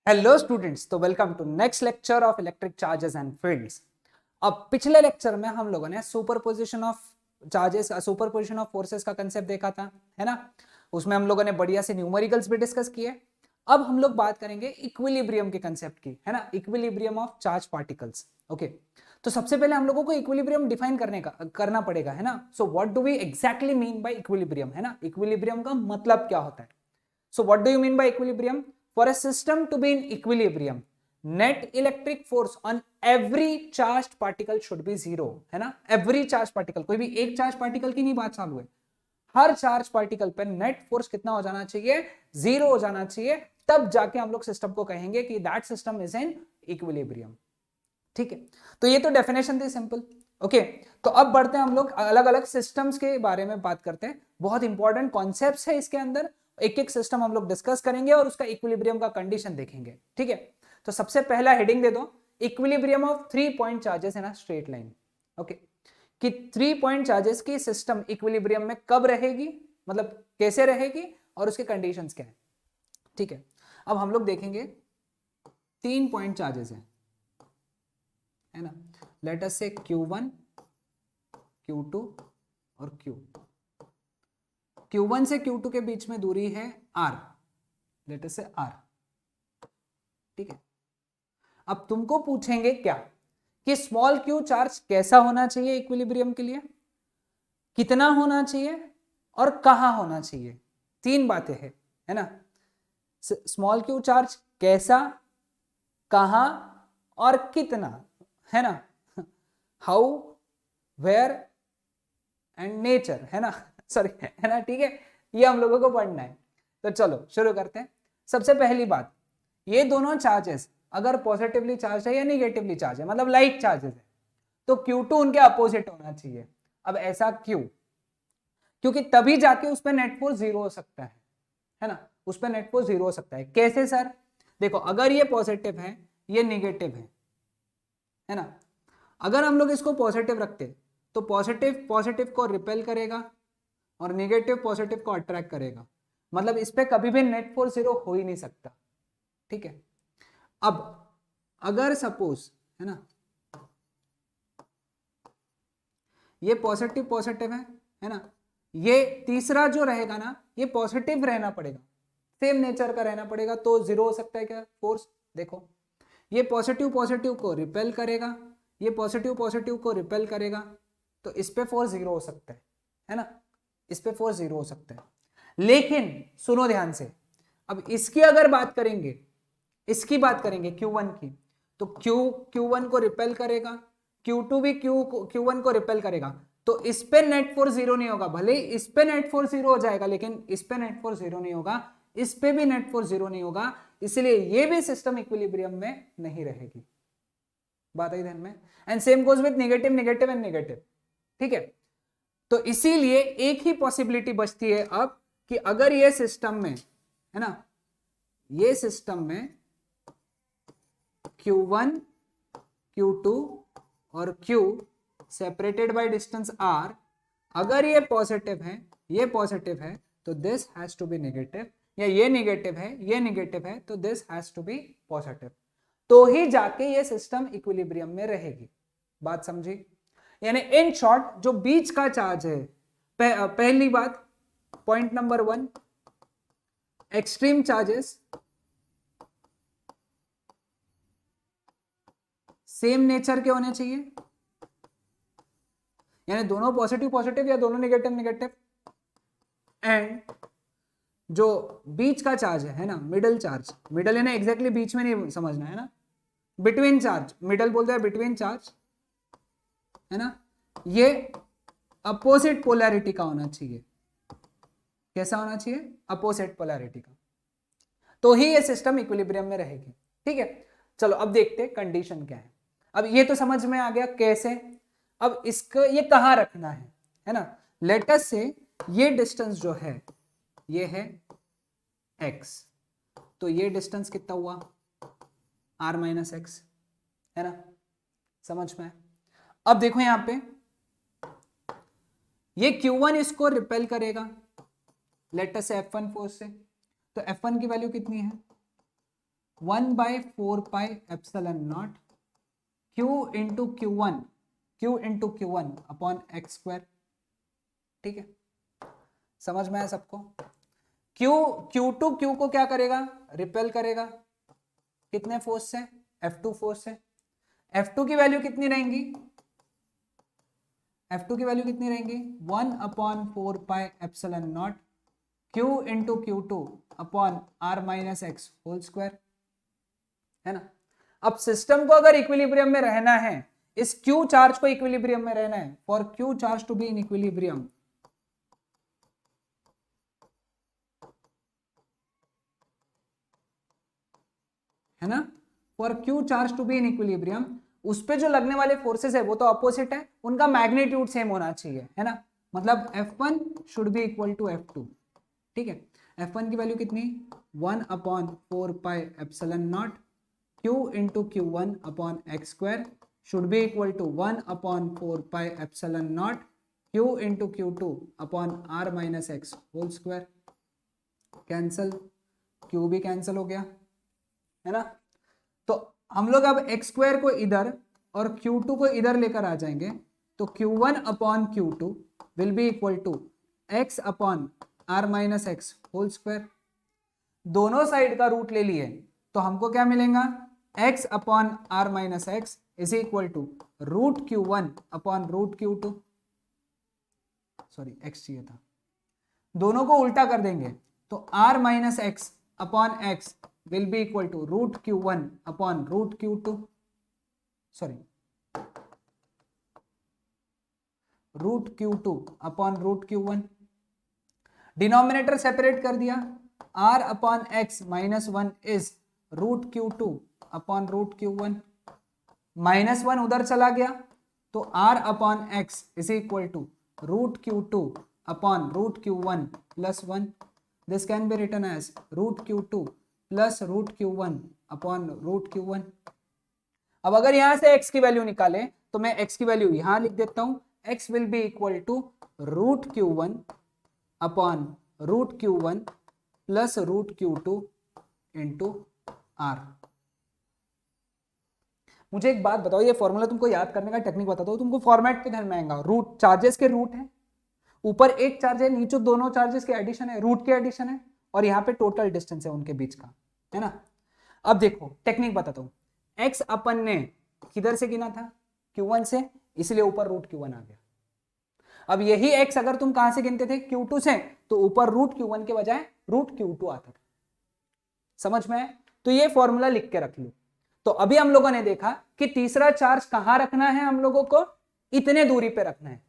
Hello students, तो welcome to next lecture of electric charges and fields. अब पिछले lecture में हम लोगों ने superposition of charges, superposition of forces का कंसेप्ट देखा था, है ना। उसमें हम लोगों ने बढ़िया से न्यूमेरिकल्स भी डिस्कस किए। अब हम लोग बात करेंगे इक्विलिब्रियम के कंसेप्ट की, है ना, equilibrium of charge particles. Okay, तो सबसे पहले हम लोगों को इक्विलिब्रियम डिफाइन करना पड़ेगा, है ना। So what do we exactly mean by equilibrium, है ना। इक्विलिब्रियम का मतलब क्या होता है? So what do you mean by equilibrium? For a system to be in equilibrium, net electric force on every charged particle should be zero, है ना। every charged particle, कोई भी एक चार्ज पार्टिकल की नहीं बात चालू है, हर चार्ज पार्टिकल पर नेट फोर्स कितना हो जाना चाहिए? जीरो हो जाना चाहिए। तब जाके हम लोग सिस्टम को कहेंगे कि that system is in equilibrium. ठीक है, तो ये तो डेफिनेशन थी सिंपल। ओके, तो अब बढ़ते हैं हम लोग अलग अलग सिस्टम्स के बारे में बात करते हैं। बहुत इंपॉर्टेंट कॉन्सेप्ट्स है इसके अंदर, एक एक सिस्टम हम लोग डिस्कस करेंगे और उसका इक्विलिब्रियम का कंडीशन देखेंगे। ठीक है, तो सबसे पहला हेडिंग दे दो, equilibrium of 3 point charges in a straight line. Okay, कि 3 पॉइंट चार्जेस की सिस्टम इक्विलिब्रियम में कब रहेगी, मतलब कैसे रहेगी और उसके कंडीशंस क्या है। ठीक है, अब हम लोग देखेंगे 3 पॉइंट चार्जेस है ना। लेट अस से Q1, Q2 और Q। Q1 से Q2 के बीच में दूरी है R, लेट अस से R। ठीक है, अब तुमको पूछेंगे क्या कि स्मॉल q चार्ज कैसा होना चाहिए इक्विलिब्रियम के लिए, कितना होना चाहिए और कहां होना चाहिए। 3 बातें हैं, है ना। स्मॉल q चार्ज कैसा, कहां और कितना, है ना। हाउ, वेयर एंड नेचर, है ना। सॉरी, है ना। ठीक है, ये हम लोगों को पढ़ना है। तो चलो शुरू करते हैं। सबसे पहली बात, ये दोनों चार्जेस अगर पॉजिटिवली चार्ज है या निगेटिवली चार्ज है, मतलब लाइक चार्जेस है, तो Q2 उनके अपोजिट होना चाहिए। अब ऐसा क्यों? क्योंकि तभी जाके उस पर नेट फोर्स जीरो हो सकता है ना। उस पर नेट फोर्स जीरो हो सकता है। कैसे सर? देखो, अगर ये पॉजिटिव है, ये निगेटिव है ना। अगर हम लोग इसको पॉजिटिव रखते तो पॉजिटिव पॉजिटिव को रिपेल करेगा और निगेटिव पॉजिटिव को अट्रैक्ट करेगा, मतलब इस पे कभी भी नेट फोर्स जीरो हो ही नहीं सकता। ठीक है, अब अगर सपोज, है ना, ये पॉजिटिव पॉजिटिव है ना, ये तीसरा जो रहेगा ना, ये पॉजिटिव रहना पड़ेगा, सेम नेचर का रहना पड़ेगा, तो जीरो हो सकता है क्या फोर्स? देखो, ये पॉजिटिव पॉजिटिव को रिपेल करेगा, ये पॉजिटिव पॉजिटिव को रिपेल करेगा, तो इस पे फोर्स जीरो हो सकता है ना। इस पे फोर्स जीरो हो सकता है। लेकिन सुनो ध्यान से, अब इसकी अगर बात करेंगे, इसकी बात करेंगे Q1 की, तो Q1 को रिपेल करेगा, Q2 भी Q1 को रिपेल करेगा, तो इस पे नेट फोर्स जीरो नहीं होगा। भले इस पे नेट फोर्स जीरो हो जाएगा, लेकिन इस पे नेट फोर्स जीरो नहीं होगा, इस पे भी नेट फोर्स जीरो नहीं होगा, इसलिए ये भी सिस्टम इक्विलिब्रियम में नहीं रहेगी। बात आई ध्यान में। And same goes with negative negative and negative. ठीक है, तो इसीलिए एक ही पॉसिबिलिटी बचती है अब, कि अगर ये सिस्टम में, है ना, ये सिस्टम में Q1, Q2 और Q separated by distance R, अगर ये पॉजिटिव है, ये पॉजिटिव है, तो this has to be negative, या ये नेगेटिव है, ये नेगेटिव है, तो this has to be positive, तो ही जाके ये सिस्टम इक्विलिब्रियम में रहेगी। बात समझी? यानी इन शॉर्ट, जो बीच का चार्ज है, पहली बात, point number 1, extreme charges same nature के होने चाहिए, यानी दोनों पॉजिटिव पॉजिटिव या दोनों नेगेटिव नेगेटिव। एंड जो बीच का चार्ज है ना, मिडल चार्ज, मिडल है ना, एग्जैक्टली बीच में नहीं समझना है ना, बिटवीन चार्ज, मिडल बोलते हैं बिटवीन चार्ज, है ना, ये अपोजिट पोलैरिटी का होना चाहिए। कैसा होना चाहिए? अपोजिट पोलैरिटी का, तो ही ये सिस्टम इक्विलिब्रियम में रहेगी। ठीक है, चलो अब देखते हैं कंडीशन क्या है। अब ये तो समझ में आ गया कैसे। अब इसको ये कहां रखना है ना। लेट अस से ये डिस्टेंस जो है, ये है x, तो ये डिस्टेंस कितना हुआ? r माइनस एक्स, है ना। समझ में? अब देखो यहां पे, ये Q1 इसको रिपेल करेगा, लेट अस से F1 फोर्स से, तो F1 की वैल्यू कितनी है? 1/4πε0 Q into Q1 upon X square. ठीक है, समझ में आया सबको? Q2 Q को क्या करेगा? रिपेल करेगा। कितने फोर्स से? F2 फोर्स से। F2 की वैल्यू कितनी रहेंगी? F2 की वैल्यू कितनी रहेंगी? 1/4πε0 Q into Q2 upon R minus x whole square, है ना। अब सिस्टम को अगर इक्विलिब्रियम में रहना है, इस Q चार्ज को इक्विलिब्रियम में रहना है, for Q charge to be in equilibrium, है ना, for Q charge to be in equilibrium, उस पे जो लगने वाले फोर्सेस है वो तो अपोजिट है, उनका मैग्नीट्यूड सेम होना चाहिए, है ना। मतलब F1 should be equal to F2। ठीक है, F1 की वैल्यू कितनी? 1/4πε0 Q into Q1 upon X square should be equal to 1/4πε0 Q into Q2 upon R minus x whole square. Cancel, Q भी कैंसल हो गया, है ना। तो हम लोग अब एक्स स्क्वायर को इधर और Q2 को इधर लेकर आ जाएंगे, तो Q1 upon Q2 will be equal to x upon R minus x whole square. दोनों साइड का रूट ले लिए तो हमको क्या मिलेगा? x upon R minus x is equal to √Q1 upon √Q2, sorry x चाहिए था, दोनों को उल्टा कर देंगे तो R minus x upon x will be equal to √Q1 upon √Q2, sorry, √Q2 upon √Q1। Denominator separate कर दिया, R upon x minus 1 is √Q2 upon √Q1, minus 1 उधर चला गया तो R upon x is equal to √Q2 upon √Q1 plus 1। This can be written as √Q2 plus √Q1 upon √Q1। अब अगर यहां से x की वैल्यू निकाले तो मैं x की वैल्यू यहां लिख देता हूं, x will be equal to √Q1 upon √Q1 plus √Q2 into R। मुझे एक बात बताओ, ये फॉर्मूला तुमको याद करने का टेक्निक बताता हूं, तुमको फॉर्मेट तो ध्यान में आएगा। रूट चार्जेस के रूट है, ऊपर एक चार्ज है, नीचे दोनों चार्जेस के एडिशन है, रूट के एडिशन है, और यहाँ पे टोटल डिस्टेंस है उनके बीच का, है ना। अब देखो टेक्निक बताता हूं, x अपन ने किधर से गिना था? Q1 से, इसलिए ऊपर √Q1 आ गया। अब यही x अगर तुम कहां से गिनते थे? Q2 से, तो ऊपर √Q1 के बजाय √Q2 आता था। समझ में आए? तो ये फॉर्मूला लिख के रख लो। तो अभी हम लोगों ने देखा कि तीसरा चार्ज कहां रखना है, हम लोगों को इतने दूरी पे रखना है।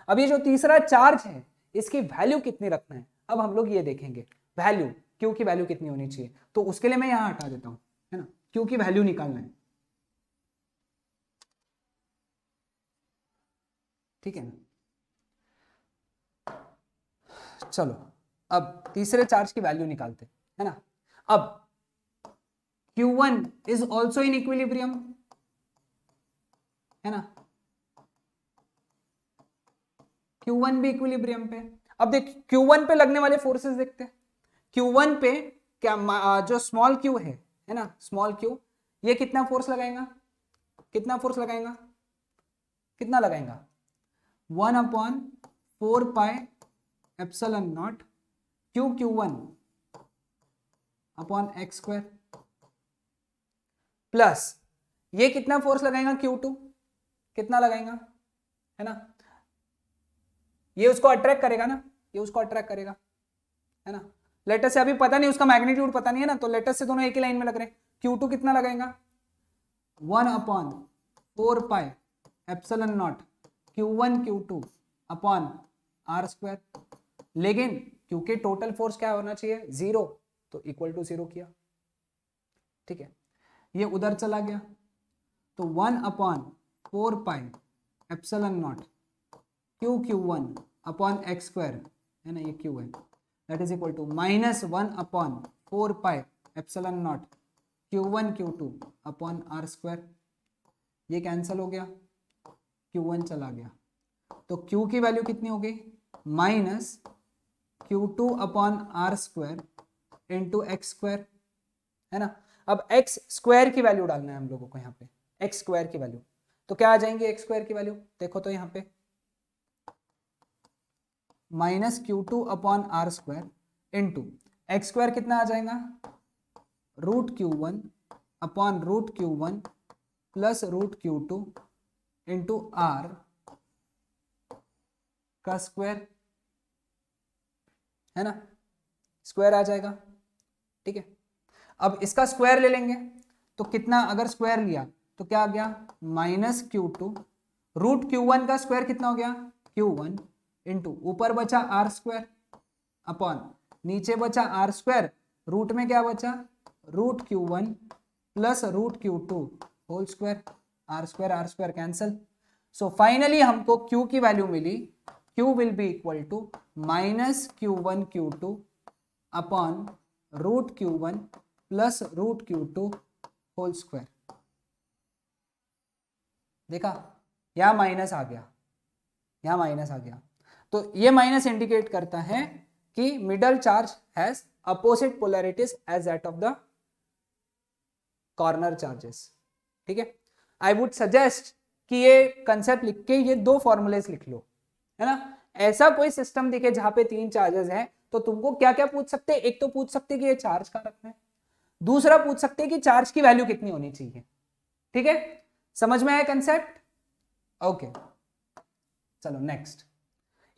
अब ये जो तीसरा चार्ज है इसकी वैल्यू कितनी रखना है, अब हम लोग ये देखेंगे। वैल्यू Q की वैल्यू कितनी होनी चाहिए, तो उसके लिए मैं यहां हटा देता हूं, है ना। Q की वैल्यू निकालना है, ठीक है ना। चलो अब तीसरे चार्ज की वैल्यू निकालते है ना। अब Q1 is also in equilibrium, है ना। Q1 भी इक्विलिब्रियम पे। अब देख Q1 पे लगने वाले फोर्सेस देखते हैं। Q1 पे क्या जो स्मॉल q है ना, स्मॉल q, ये कितना फोर्स लगाएगा? कितना फोर्स लगाएगा? कितना लगाएगा? 1/4πε0 Q1 upon X square, plus ये कितना फोर्स लगाएगा? Q2 कितना लगाएगा, है ना। ये उसको अट्रैक्ट करेगा ना, ये उसको अट्रैक्ट करेगा, है ना। लेटर से अभी पता नहीं, उसका मैग्नीट्यूड पता नहीं है ना, तो लेटर से दोनों एक ही लाइन में लग रहे हैं। Q2 कितना लगाएगा? 1/4πε0 Q1 Q2 upon R square. लेकिन क्योंकि टोटल फोर्स क्या होना चाहिए? 0, तो इक्वल टू 0 किया, ठीक है। ये उधर चला गया तो 1/4πε0 Q1 अपॉन एक्स स्क्वायर, है ना, ये Q है, that is equal to -1/4πε0 Q1 Q2 upon R square. ये कैंसिल हो गया, Q1 चला गया, तो Q की वैल्यू कितनी हो गई? -Q2 upon R square into x square, है ना। अब एक्स स्क्वायर की वैल्यू डालना है हम लोगों को यहाँ पे, एक्स स्क्वायर की वैल्यू, तो क्या आ जाएंगे एक्स स्क्वायर की वैल्यू, देखो तो यहाँ पे minus Q two upon R square into x square कितना आ जाएगा, root Q one upon root Q one plus root Q two into R का स्क्वायर, है ना, स्क्वायर आ जाएगा, ठीक है। अब इसका स्क्वायर ले लेंगे तो कितना, अगर स्क्वायर लिया तो क्या आ गया minus Q two, root Q one का स्क्वायर कितना हो गया क्यू वन इंटू ऊपर बचा आर स्क्वायर अपॉन नीचे बचा आर स्क्वायर, रूट में क्या बचा root Q one plus root Q two whole square, R square cancel. So finally हमको क्यू की वैल्यू मिली, Q will be equal to minus Q one Q two upon root Q one plus root Q two whole square. देखा, यहां minus आ गया, यहां minus आ गया, तो ये माइनस इंडिकेट करता है कि middle charge has opposite polarities as that of the corner charges, ठीक है। आई वुड सजेस्ट कि ये कंसेप्ट लिख के ये दो फॉर्मूलेस लिख लो, है ना। ऐसा कोई सिस्टम दिखे जहां पे तीन चार्जेस हैं तो तुमको क्या क्या पूछ सकते हैं, एक तो पूछ सकते हैं कि ये चार्ज कहां रखना है, दूसरा पूछ सकते हैं कि चार्ज की वैल्यू कितनी होनी चाहिए, ठीक है। समझ में आया कंसेप्ट, ओके। चलो next,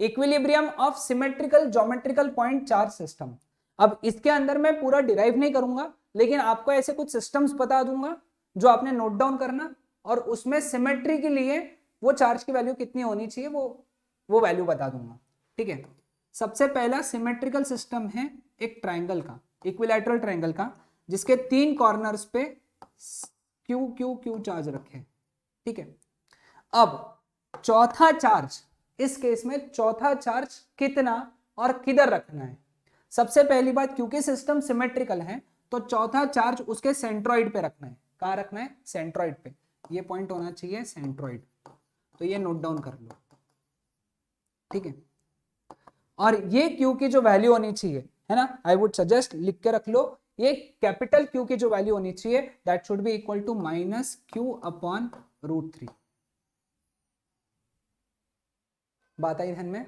equilibrium of symmetrical geometrical point charge system. अब इसके अंदर मैं पूरा डिराइव नहीं करूंगा, लेकिन आपको ऐसे कुछ सिस्टम्स बता दूंगा जो आपने नोट डाउन करना, और उसमें सिमेट्री के लिए वो चार्ज की वैल्यू कितनी होनी चाहिए वो वैल्यू बता दूंगा, ठीक है। सबसे पहला सिमेट्रिकल सिस्टम है एक ट्राइंगल का, इक्विलैटरल ट्राइंगल का, जिसके तीन कॉर्नर्स पे क्यू क्यू क्यू चार्ज रखे, ठीक है। अब चौथा चार्ज, इस केस में चौथा चार्ज कितना और किधर रखना है। सबसे पहली बात, क्योंकि सिस्टम सिमेट्रिकल है तो चौथा चार्ज उसके सेंट्रॉइड पे रखना है। कहां रखना है, सेंट्रॉइड पे, ये पॉइंट होना चाहिए सेंट्रॉइड, तो ये नोट डाउन कर लो, ठीक है। और ये क्यू की जो वैल्यू होनी चाहिए, है ना, आई वुड सजेस्ट लिख के रख लो, ये कैपिटल क्यू की जो वैल्यू होनी चाहिए that should be equal to minus Q upon root three. बात आई ध्यान में,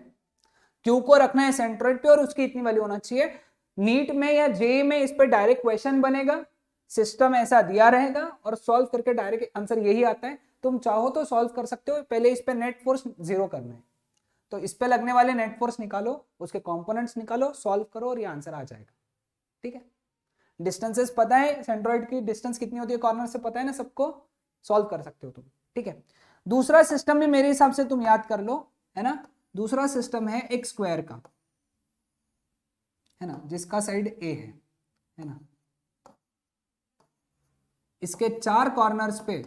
क्यू को रखना है सेंट्रॉइड पे और उसकी इतनी वैल्यू होना चाहिए। नीट में या जेईई में इस पे डायरेक्ट क्वेश्चन बनेगा, सिस्टम ऐसा दिया रहेगा और सॉल्व करके डायरेक्ट आंसर यही आता है। तुम चाहो तो सॉल्व कर सकते हो, पहले इस पे नेट फोर्स जीरो करना है, तो इस पे लगने वाले नेट फोर्स निकालो, उसके कंपोनेंट्स निकालो, सॉल्व करो और ये आंसर आ जाएगा, ठीक है। डिस्टेंसेस पता है, सेंट्रॉइड की डिस्टेंस कितनी होती है कॉर्नर से, पता है ना सबको, सॉल्व कर सकते हो तुम, ठीक है। दूसरा सिस्टम भी मेरे हिसाब से तुम याद कर लो, है ना। दूसरा सिस्टम है एक स्क्वायर का, है ना, जिसका साइड ए है ना, इसके चार कॉर्नर्स पे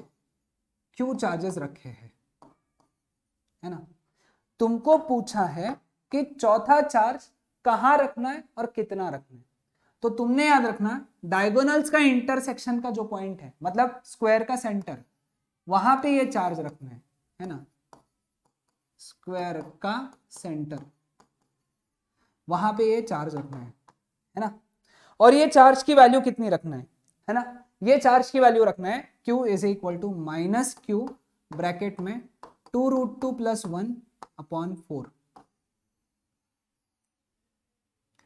क्यू चार्जेस रखे हैं, है ना। तुमको पूछा है कि चौथा चार्ज कहां रखना है और कितना रखना है, तो तुमने याद रखना डायगोनल्स का इंटरसेक्शन का जो पॉइंट है, मतलब स्क्वायर का सेंटर, वहां पे ये चार्ज रखना है ना, स्क्वायर का सेंटर, वहां पे ये चार्ज रखना है ना। और ये चार्ज की वैल्यू कितनी रखना है ना, ये चार्ज की वैल्यू रखना है Q is equal to minus Q bracket में 2√2 + 1 अपॉन 4।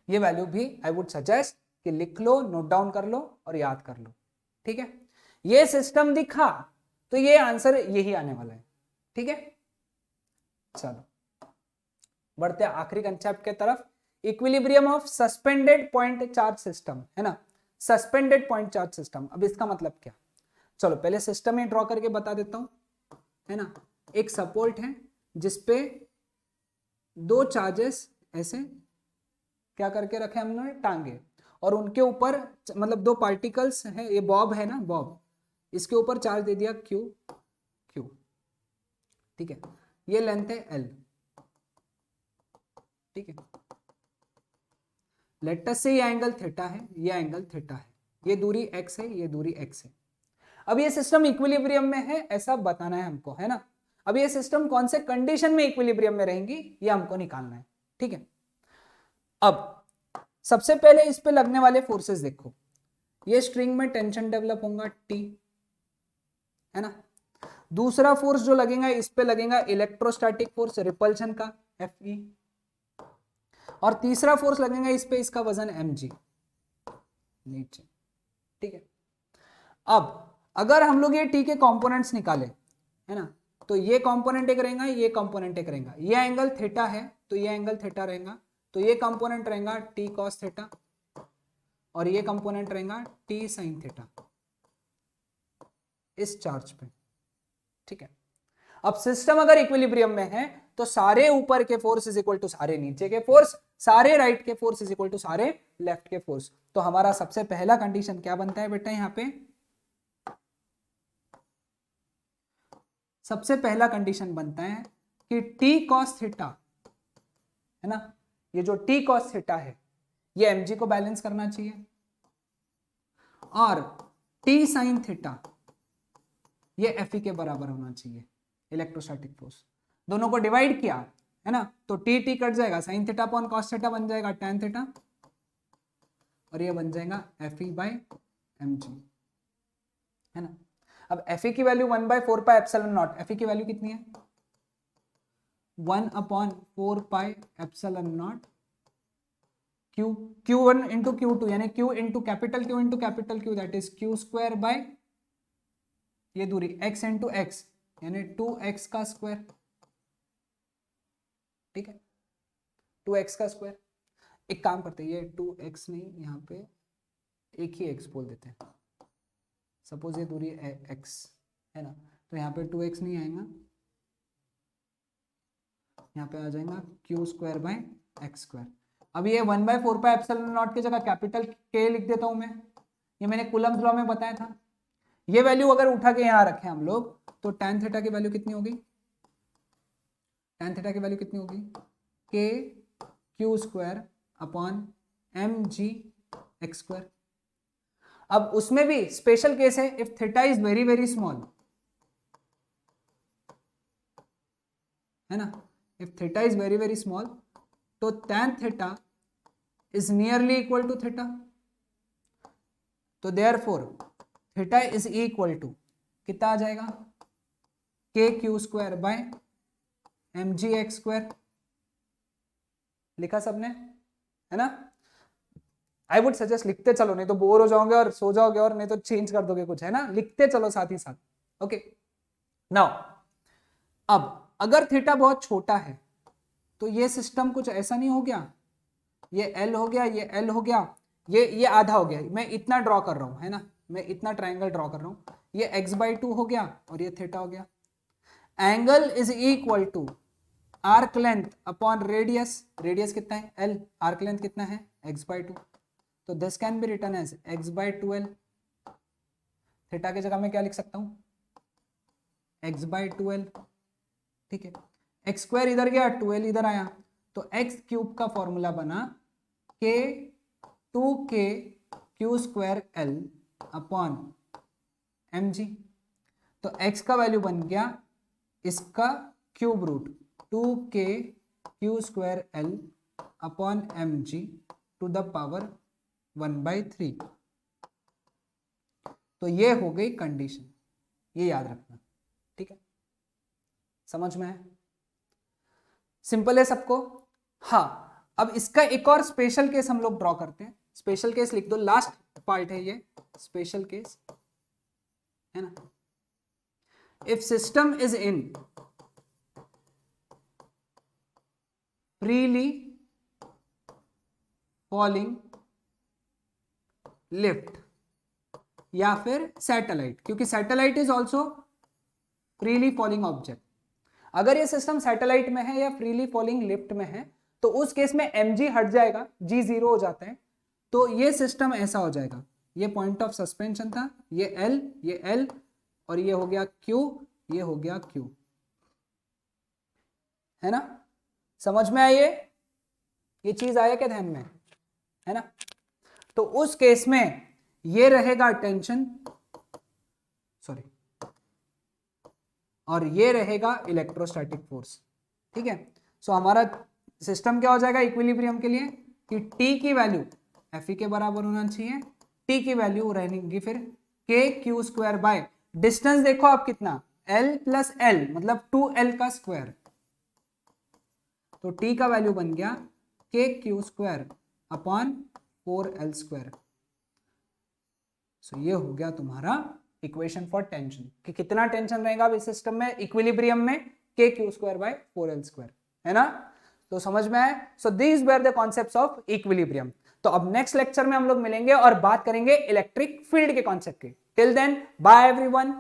ये वैल्यू भी आई वुड सजेस्ट कि लिख लो, नोट डाउन कर लो और याद कर लो, ठीक है। ये सिस्टम दिखा तो ये आंसर यही आने वाला है, ठीक है। चलो बढ़ते आखिरी कंसेप्ट के तरफ, equilibrium of suspended point charge system, है ना, सस्पेंडेड पॉइंट चार्ज सिस्टम। अब इसका मतलब क्या, चलो पहले सिस्टम ही ड्रॉ करके बता देता हूं, है ना। एक सपोर्ट है जिसपे दो चार्जेस ऐसे क्या करके रखे हमने, टांगे, और उनके ऊपर मतलब दो पार्टिकल्स है, ये बॉब है ना, बॉब, इसके ऊपर चार्ज दे दिया क्यू, ठीक है। ये लेंथ है एल, ठीक है। लेट अस से ये एंगल थीटा है, ये एंगल थीटा है, ये दूरी x है, ये दूरी x है। अब ये सिस्टम इक्विलिब्रियम में है ऐसा बताना है हमको, है ना। अब ये सिस्टम कौन से कंडीशन में इक्विलिब्रियम में रहेंगी ये हमको निकालना है, ठीक है। अब सबसे पहले इस पे लगने वाले फोर्सेस देखो, ये स्ट्रिंग में टेंशन डेवलप होगा T, है ना। दूसरा फोर्स जो लगेगा इस पे लगेगा इलेक्ट्रोस्टैटिक फोर्स रिपल्शन का Fe, और तीसरा फोर्स लगेगा इस पे इसका वजन mg नीचे, ठीक है। अब अगर हम लोग ये T के कंपोनेंट्स निकाले, है ना, तो ये कंपोनेंट एक रहेगा, ये कंपोनेंट एक रहेगा, ये एंगल थीटा है तो ये एंगल थीटा रहेगा, तो ये कंपोनेंट रहेगा T cos थीटा और ये कंपोनेंट रहेगा T sin थीटा इस चार्ज पे, ठीक है। अब सिस्टम अगर इक्विलिब्रियम में है तो सारे ऊपर के फोर्स इज इक्वल टू सारे नीचे के फोर्स, सारे राइट के फोर्स इज इक्वल टू सारे लेफ्ट के फोर्स। तो हमारा सबसे पहला कंडीशन क्या बनता है बेटा, यहां पे सबसे पहला कंडीशन बनता है कि T cos थीटा, है ना, ये जो T cos थीटा है ये mg को बैलेंस करना चाहिए, और T sin थीटा ये Fe के बराबर होना चाहिए, इलेक्ट्रोस्टैटिक फोर्स। दोनों को डिवाइड किया, है ना, तो T कट जाएगा, sin theta upon cos theta बन जाएगा tan थीटा, और ये बन जाएगा Fe बाय mg, है ना। अब Fe की value 1/4 pi epsilon not, Fe की वैल्यू कितनी है 1/4 pi epsilon not Q1 into Q2, यानी Q into capital Q that is Q square by ये दूरी x इंटू एक्स यानी 2x का स्क्वायर, ठीक है, 2x का स्क्वायर। एक काम करते हैं, ये 2x नहीं, यहाँ पे एक ही x बोल देते हैं, सपोज ये दूरी है x, है ना, तो यहाँ पे 2x नहीं आएगा, यहाँ पे आ जाएगा Q square by x square. अब ये 1/4 पाई एप्सिलॉन नॉट की जगह कैपिटल K लिख देता हूं मैं, ये मैंने कूलम्स लॉ में बताया था। ये वैल्यू अगर उठा के यहाँ रखें हम लोग तो tan थीटा की वैल्यू कितनी होगी, tan थीटा की वैल्यू कितनी होगी K Q square upon mg X square. अब उसमें भी स्पेशल केस है, if theta is very very small, है ना, if theta is very very small तो tan theta is nearly equal to theta, तो therefore theta is equal to कितना आ जाएगा K Q square by M G X square. लिखा सबने, है ना। आई वुड सजेस्ट लिखते चलो, नहीं तो बोर हो जाओगे और सो जाओगे, और नहीं तो चेंज कर दोगे कुछ, है ना, लिखते चलो साथ ही साथ। ओके नाउ, अब अगर थीटा बहुत छोटा है तो ये सिस्टम कुछ ऐसा नहीं हो गया, ये L हो गया, ये L हो गया, ये आधा हो गया, मैं इतना ड्रॉ कर रहा हूं, है ना, मैं इतना ट्रायंगल ड्रॉ कर रहा हूं, ये x/2 हो गया और ये थीटा हो गया। Angle is equal to arc length upon radius, radius कितना है L, आर्क लेंथ कितना है x/2, तो this can be written as x/2L। Theta की जगह मैं क्या लिख सकता हूं x/2L, ठीक है, एक्स स्क्वायर इधर गया 2L इधर आया, तो एक्स क्यूब का फॉर्मूला बना k 2k Q square L upon mg, तो x का वैल्यू बन गया इसका cube root 2k Q square L upon mg to the power 1/3। तो ये हो गई कंडीशन, ये याद रखना, ठीक है, समझ में है, सिंपल है सबको। हाँ, अब इसका एक और स्पेशल केस हम लोग ड्रॉ करते हैं, स्पेशल केस लिख दो, लास्ट पार्ट है ये स्पेशल केस, है ना। If system is in freely falling lift या फिर सैटेलाइट, क्योंकि satellite is also freely falling object. अगर ये सिस्टम सैटेलाइट में है या फ्रीली फॉलिंग लिफ्ट में है तो उस केस में mg हट जाएगा, g 0 हो जाता है, तो ये सिस्टम ऐसा हो जाएगा, ये पॉइंट ऑफ सस्पेंशन था, ये L और ये हो गया Q, ये हो गया Q, है ना, समझ में आई ये चीज आया क्या ध्यान में, है ना। तो उस केस में ये रहेगा टेंशन, सॉरी, और ये रहेगा इलेक्ट्रोस्टैटिक फोर्स, ठीक है। सो हमारा सिस्टम क्या हो जाएगा इक्विलिब्रियम के लिए कि T की वैल्यू Fe के बराबर होना चाहिए, टी की वैल्यू रहेगी फिर के क्यू स्क्वायर बाय डिस्टेंस देखो आप कितना एल प्लस एल मतलब 2l का स्क्वायर, तो टी का वैल्यू बन गया K Q square upon 4l square. So ये हो गया तुम्हारा इक्वेशन फॉर टेंशन कि कितना टेंशन रहेगा इस सिस्टम में इक्विलिब्रियम में के Q square bye 4l square, है ना। तो समझ में आए। So these were the concepts of equilibrium. तो अब नेक्स्ट लेक्चर में हम लोग मिलेंगे और बात करेंगे इलेक्ट्रिक फील्ड के कॉन्सेप्ट की। Till then bye everyone.